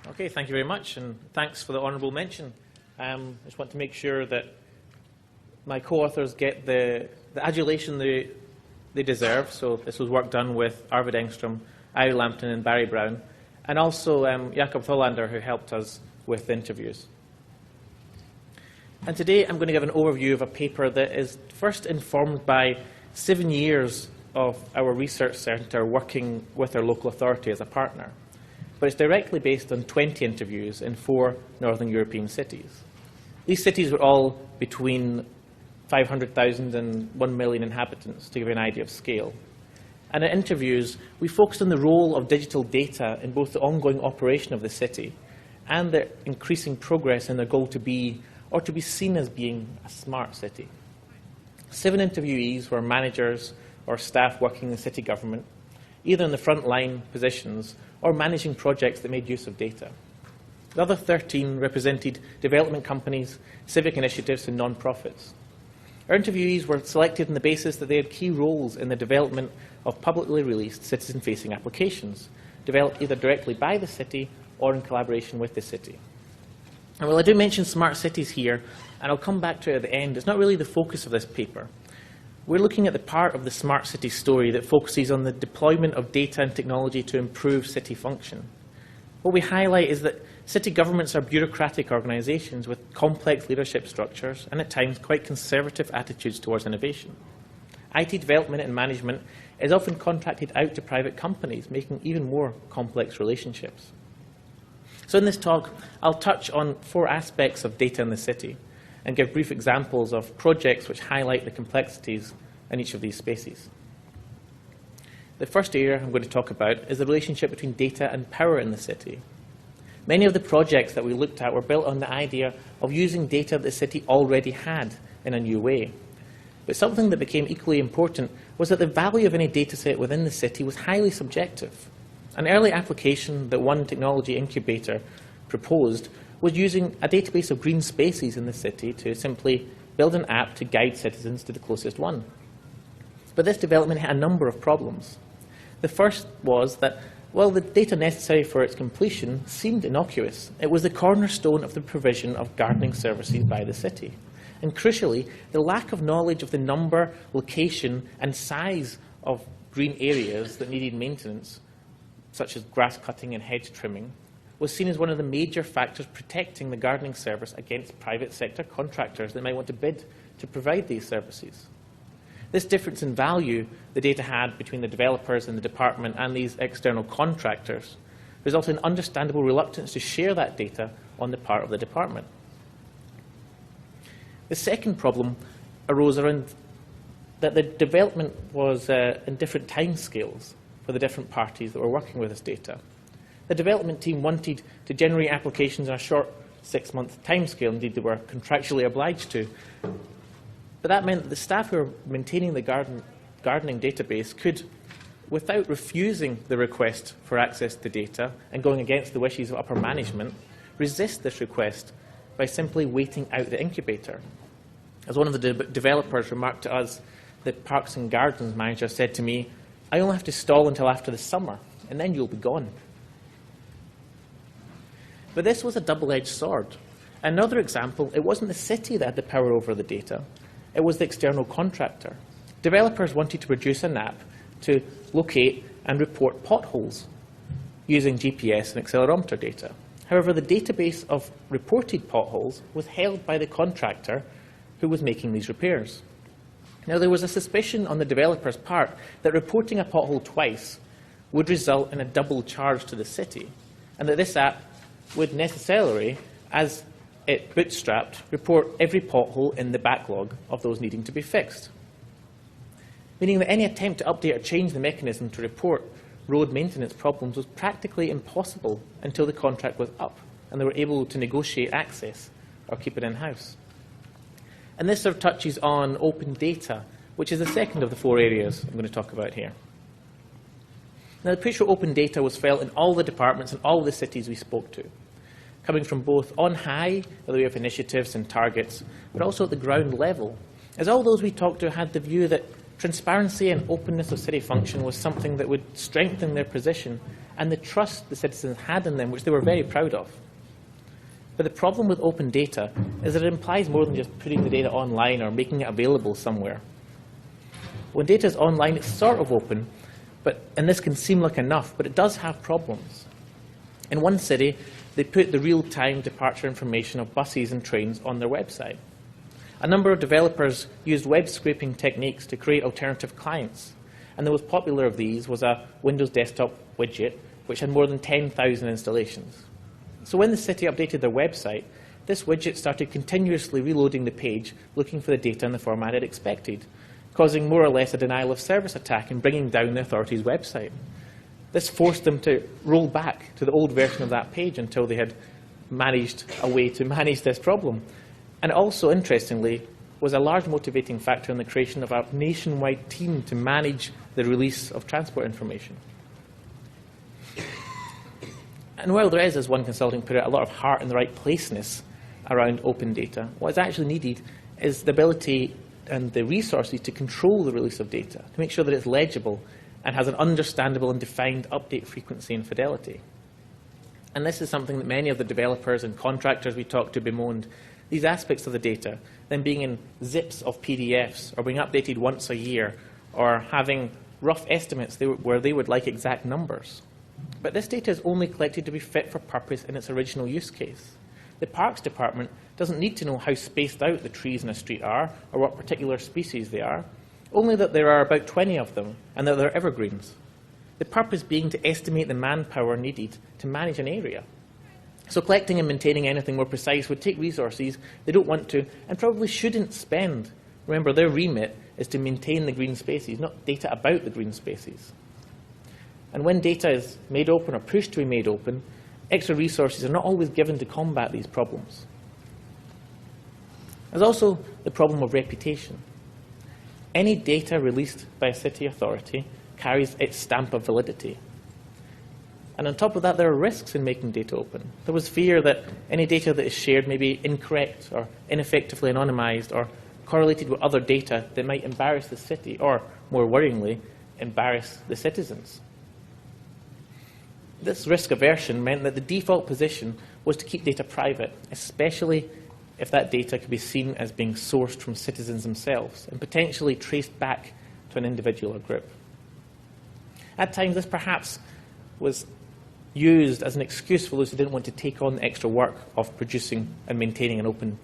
Okay, thank you very much, and thanks for the honourable mention. I just want to make sure that my co-authors get the adulation they deserve. So this was work done with Arvid Engström, Airi, Lampinen, and Barry Brown, and also Jakob Tholander, who helped us with the interviews. And today I'm going to give an overview of a paper that is first informed by 7 years of our research centre working with our local authority as a partner. But it's directly based on 20 interviews in 4 Northern European cities. These cities were all between 500,000 and 1 million inhabitants, to give you an idea of scale. And in interviews, we focused on the role of digital data in both the ongoing operation of the city and their increasing progress in their goal to be, or to be seen as being, a smart city. 7 interviewees were managers or staff working in the city government, either in the front-line positions or managing projects that made use of data. The other 13 represented development companies, civic initiatives, and non-profits. Our interviewees were selected on the basis that they had key roles in the development of publicly released citizen-facing applications, developed either directly by the city or in collaboration with the city. And while I do mention smart cities here, and I'll come back to it at the end, it's not really the focus of this paper. We're looking at the part of the smart city story that focuses on the deployment of data and technology to improve city function. What we highlight is that city governments are bureaucratic organisations with complex leadership structures and at times quite conservative attitudes towards innovation. IT development and management is often contracted out to private companies, making even more complex relationships. So in this talk, I'll touch on 4 aspects of data in the city and give brief examples of projects which highlight the complexities in each of these spaces. The first area I'm going to talk about is the relationship between data and power in the city. Many of the projects that we looked at were built on the idea of using data that the city already had in a new way. But something that became equally important was that the value of any data set within the city was highly subjective. An early application that one technology incubator proposed was using a database of green spaces in the city to simply build an app to guide citizens to the closest one. But this development had a number of problems. The first was that, while the data necessary for its completion seemed innocuous, it was the cornerstone of the provision of gardening services by the city. And crucially, the lack of knowledge of the number, location, and size of green areas that needed maintenance, such as grass cutting and hedge trimming, was seen as one of the major factors protecting the gardening service against private sector contractors that might want to bid to provide these services. This difference in value the data had between the developers in the department and these external contractors resulted in understandable reluctance to share that data on the part of the department. The second problem arose around that the development was in different timescales for the different parties that were working with this data. The development team wanted to generate applications in a short 6-month timescale. Indeed, they were contractually obliged to. But that meant that the staff who were maintaining the gardening database could, without refusing the request for access to data and going against the wishes of upper management, resist this request by simply waiting out the incubator. As one of the developers remarked to us, the Parks and Gardens manager said to me, "I only have to stall until after the summer, and then you'll be gone." But this was a double-edged sword. Another example, it wasn't the city that had the power over the data. It was the external contractor. Developers wanted to produce an app to locate and report potholes using GPS and accelerometer data. However, the database of reported potholes was held by the contractor who was making these repairs. Now, there was a suspicion on the developer's part that reporting a pothole twice would result in a double charge to the city, and that this app would necessarily, as it bootstrapped, report every pothole in the backlog of those needing to be fixed. Meaning that any attempt to update or change the mechanism to report road maintenance problems was practically impossible until the contract was up and they were able to negotiate access or keep it in-house. And this sort of touches on open data, which is the second of the 4 areas I'm going to talk about here. Now, the push for open data was felt in all the departments and all the cities we spoke to, coming from both on high, by the way of initiatives and targets, but also at the ground level, as all those we talked to had the view that transparency and openness of city function was something that would strengthen their position and the trust the citizens had in them, which they were very proud of. But the problem with open data is that it implies more than just putting the data online or making it available somewhere. When data is online, it's sort of open, and this can seem like enough, but it does have problems. In one city, they put the real-time departure information of buses and trains on their website. A number of developers used web scraping techniques to create alternative clients, and the most popular of these was a Windows desktop widget, which had more than 10,000 installations. So when the city updated their website, this widget started continuously reloading the page, looking for the data in the format it expected, causing more or less a denial of service attack and bringing down the authority's website. This forced them to roll back to the old version of that page until they had managed a way to manage this problem. And also, interestingly, was a large motivating factor in the creation of a nationwide team to manage the release of transport information. And while there is, as one consultant put it, a lot of heart in the right placeness around open data, what is actually needed is the ability and the resources to control the release of data, to make sure that it's legible and has an understandable and defined update frequency and fidelity. And this is something that many of the developers and contractors we talked to bemoaned. These aspects of the data, them being in zips of PDFs, or being updated once a year, or having rough estimates where they would like exact numbers. But this data is only collected to be fit for purpose in its original use case. The Parks Department doesn't need to know how spaced out the trees in a street are, or what particular species they are, only that there are about 20 of them, and that they're evergreens. The purpose being to estimate the manpower needed to manage an area. So collecting and maintaining anything more precise would take resources they don't want to and probably shouldn't spend. Remember, their remit is to maintain the green spaces, not data about the green spaces. And when data is made open or pushed to be made open, extra resources are not always given to combat these problems. There's also the problem of reputation. Any data released by a city authority carries its stamp of validity. And on top of that, there are risks in making data open. There was fear that any data that is shared may be incorrect or ineffectively anonymized or correlated with other data that might embarrass the city or, more worryingly, embarrass the citizens. This risk aversion meant that the default position was to keep data private, especially if that data could be seen as being sourced from citizens themselves and potentially traced back to an individual or group. At times, this perhaps was used as an excuse for those who didn't want to take on the extra work of producing and maintaining an open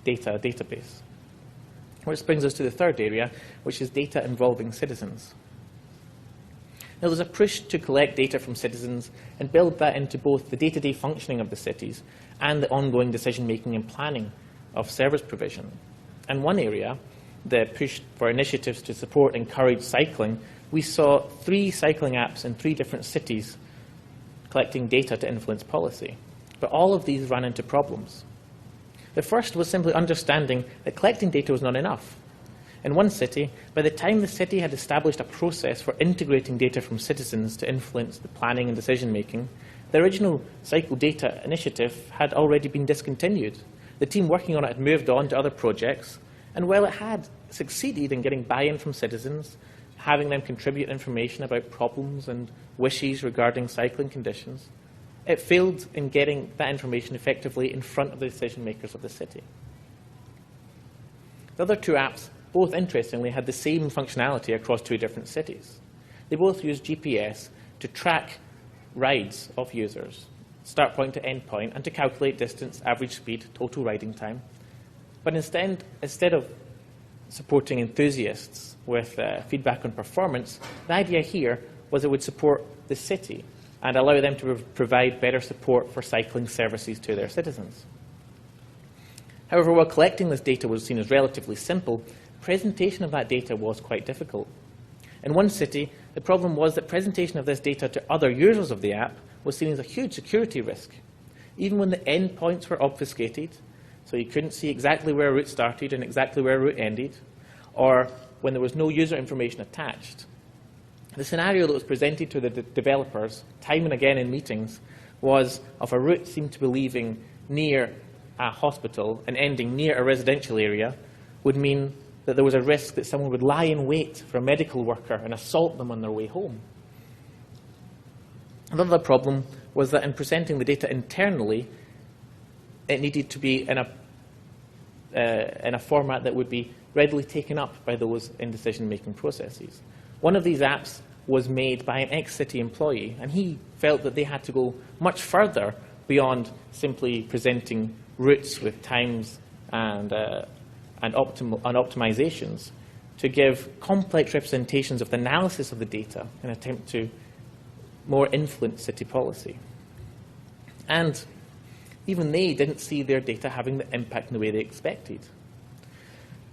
data database. Which brings us to the third area, which is data involving citizens. Now, there's a push to collect data from citizens and build that into both the day-to-day functioning of the cities and the ongoing decision-making and planning of service provision. And one area, the push for initiatives to support and encourage cycling, we saw 3 cycling apps in 3 different cities collecting data to influence policy. But all of these ran into problems. The first was simply understanding that collecting data was not enough. In one city, by the time the city had established a process for integrating data from citizens to influence the planning and decision-making, the original Cycle Data initiative had already been discontinued. The team working on it had moved on to other projects, and while it had succeeded in getting buy-in from citizens, having them contribute information about problems and wishes regarding cycling conditions, it failed in getting that information effectively in front of the decision-makers of the city. The other 2 apps, both interestingly, had the same functionality across 2 different cities. They both used GPS to track rides of users, start point to end point, and to calculate distance, average speed, total riding time. But instead of supporting enthusiasts with feedback on performance, the idea here was it would support the city and allow them to provide better support for cycling services to their citizens. However, while collecting this data was seen as relatively simple, presentation of that data was quite difficult. In one city, the problem was that presentation of this data to other users of the app was seen as a huge security risk. Even when the endpoints were obfuscated, so you couldn't see exactly where a route started and exactly where a route ended, or when there was no user information attached. The scenario that was presented to the developers time and again in meetings was of a route seemed to be leaving near a hospital and ending near a residential area would mean that there was a risk that someone would lie in wait for a medical worker and assault them on their way home. Another problem was that in presenting the data internally, it needed to be in a format that would be readily taken up by those in decision-making processes. One of these apps was made by an ex-City employee, and he felt that they had to go much further beyond simply presenting routes with times and optimizations to give complex representations of the analysis of the data in an attempt to more influence city policy. And even they didn't see their data having the impact in the way they expected.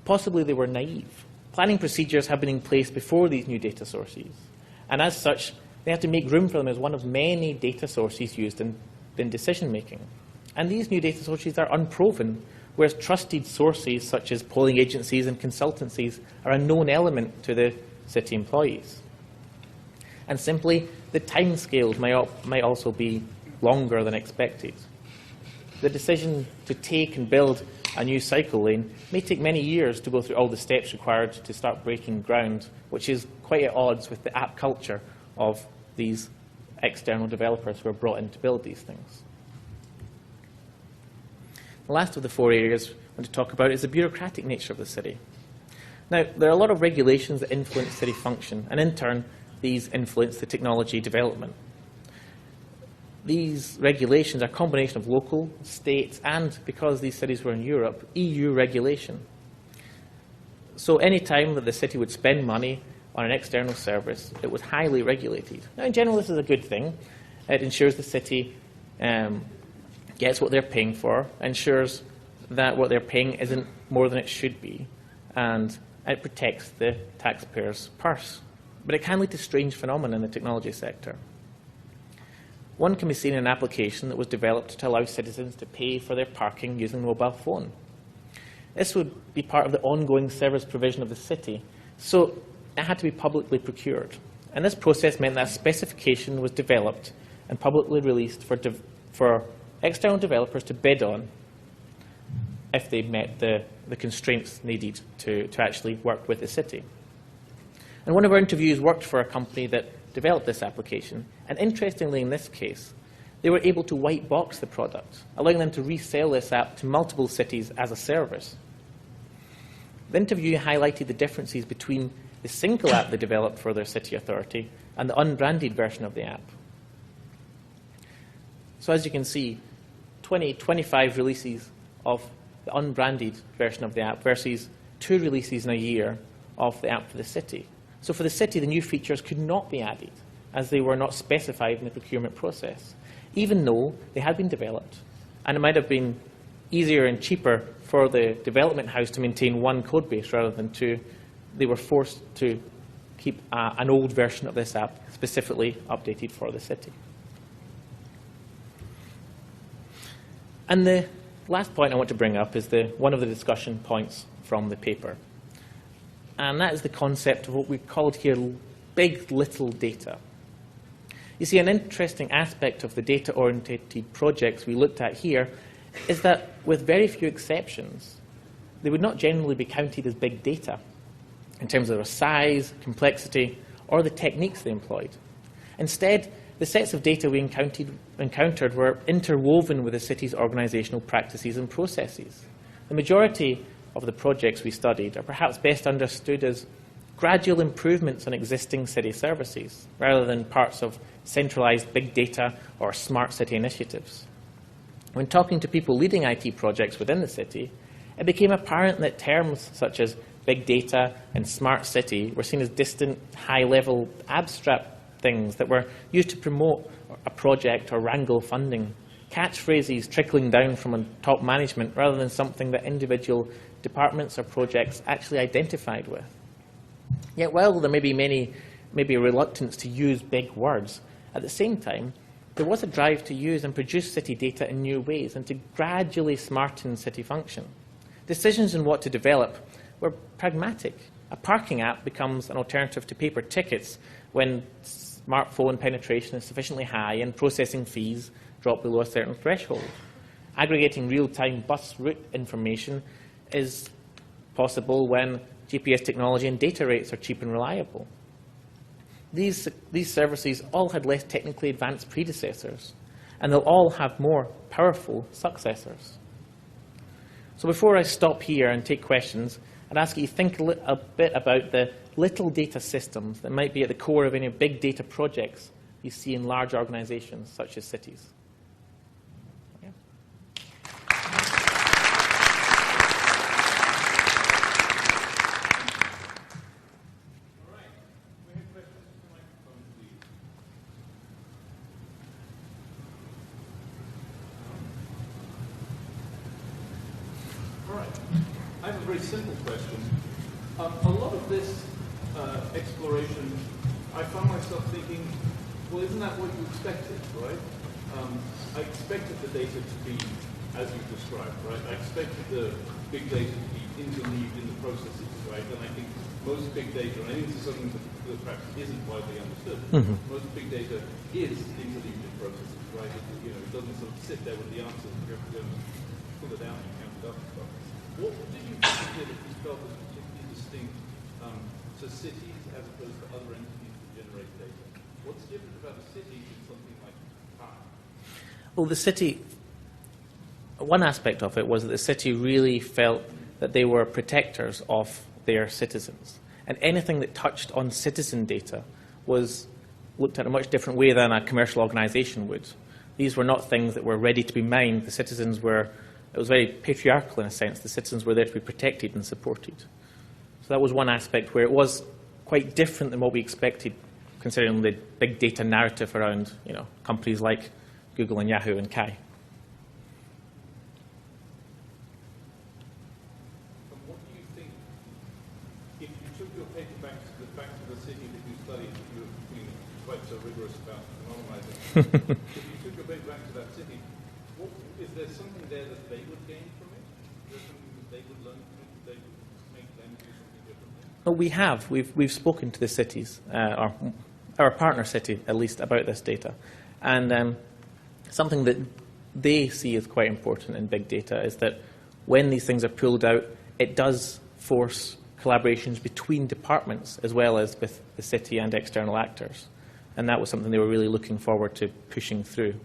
Possibly they were naive. Planning procedures have been in place before these new data sources, and as such, they had to make room for them as one of many data sources used in decision-making. And these new data sources are unproven, whereas trusted sources such as polling agencies and consultancies are a known element to the city employees. And simply, the timescales might also be longer than expected. The decision to take and build a new cycle lane may take many years to go through all the steps required to start breaking ground, which is quite at odds with the app culture of these external developers who are brought in to build these things. The last of the four areas I want to talk about is the bureaucratic nature of the city. Now, there are a lot of regulations that influence city function, and in turn, these influence the technology development. These regulations are a combination of local, state, and, because these cities were in Europe, EU regulation. So any time that the city would spend money on an external service, it was highly regulated. Now, in general, this is a good thing. It ensures the city gets what they're paying for, ensures that what they're paying isn't more than it should be, and it protects the taxpayer's purse. But it can lead to strange phenomena in the technology sector. One can be seen in an application that was developed to allow citizens to pay for their parking using a mobile phone. This would be part of the ongoing service provision of the city, so it had to be publicly procured. And this process meant that a specification was developed and publicly released for external developers to bid on if they met the constraints needed to actually work with the city. And one of our interviews worked for a company that developed this application, and interestingly in this case, they were able to white box the product, allowing them to resell this app to multiple cities as a service. The interview highlighted the differences between the single app they developed for their city authority and the unbranded version of the app. So as you can see, 25 releases of the unbranded version of the app versus 2 releases in a year of the app for the city. So for the city, the new features could not be added, as they were not specified in the procurement process, even though they had been developed. And it might have been easier and cheaper for the development house to maintain one code base rather than 2. They were forced to keep an old version of this app specifically updated for the city. And the last point I want to bring up is one of the discussion points from the paper. And that is the concept of what we called here big little data. You see, an interesting aspect of the data-oriented projects we looked at here is that, with very few exceptions, they would not generally be counted as big data in terms of their size, complexity, or the techniques they employed. Instead, the sets of data we encountered were interwoven with the city's organizational practices and processes. The majority of the projects we studied are perhaps best understood as gradual improvements on existing city services, rather than parts of centralized big data or smart city initiatives. When talking to people leading IT projects within the city, it became apparent that terms such as big data and smart city were seen as distant, high-level, abstract things that were used to promote a project or wrangle funding, catchphrases trickling down from top management rather than something that individual departments or projects actually identified with. Yet while there may be a reluctance to use big words, at the same time, there was a drive to use and produce city data in new ways and to gradually smarten city function. Decisions on what to develop were pragmatic. A parking app becomes an alternative to paper tickets when smartphone penetration is sufficiently high and processing fees drop below a certain threshold. Aggregating real-time bus route information is possible when GPS technology and data rates are cheap and reliable. these services all had less technically advanced predecessors, and they'll all have more powerful successors. So before I stop here and take questions, I'd ask you to think a bit about the little data systems that might be at the core of any big data projects you see in large organizations such as cities. Yeah. All right. We have questions from the microphone, please. All right. I have a very simple question. A lot of this exploration, I found myself thinking, well, isn't that what you expected, right? I expected the data to be as you described, right? I expected the big data to be interleaved in the processes, right? And I think most big data, and I think this is something that perhaps isn't widely understood, most big data is interleaved in processes, right? It doesn't sort of sit there with the answers. You have to go and pull it out and count it up and stuff. What did you think that you felt was particularly distinct to cities as opposed to other entities that generate data? What's different about a city than something like time? Well, the city, one aspect of it was that the city really felt that they were protectors of their citizens. And anything that touched on citizen data was looked at in a much different way than a commercial organization would. These were not things that were ready to be mined. The citizens were, it was very patriarchal in a sense. The citizens were there to be protected and supported. So that was one aspect where it was quite different than what we expected, considering the big data narrative around companies like Google and Yahoo and Kai. And what do you think, if you took your paper back to the city that you studied, that you have been quite so rigorous about anonymizing, if you took your paper back to that city, is there something there that they would gain from it? Is there something that they would learn from it, that they would make them do something differently? Well, we have. We've spoken to the cities, our partner city at least, about this data. And something that they see as quite important in big data is that when these things are pulled out, it does force collaborations between departments as well as with the city and external actors. And that was something they were really looking forward to pushing through.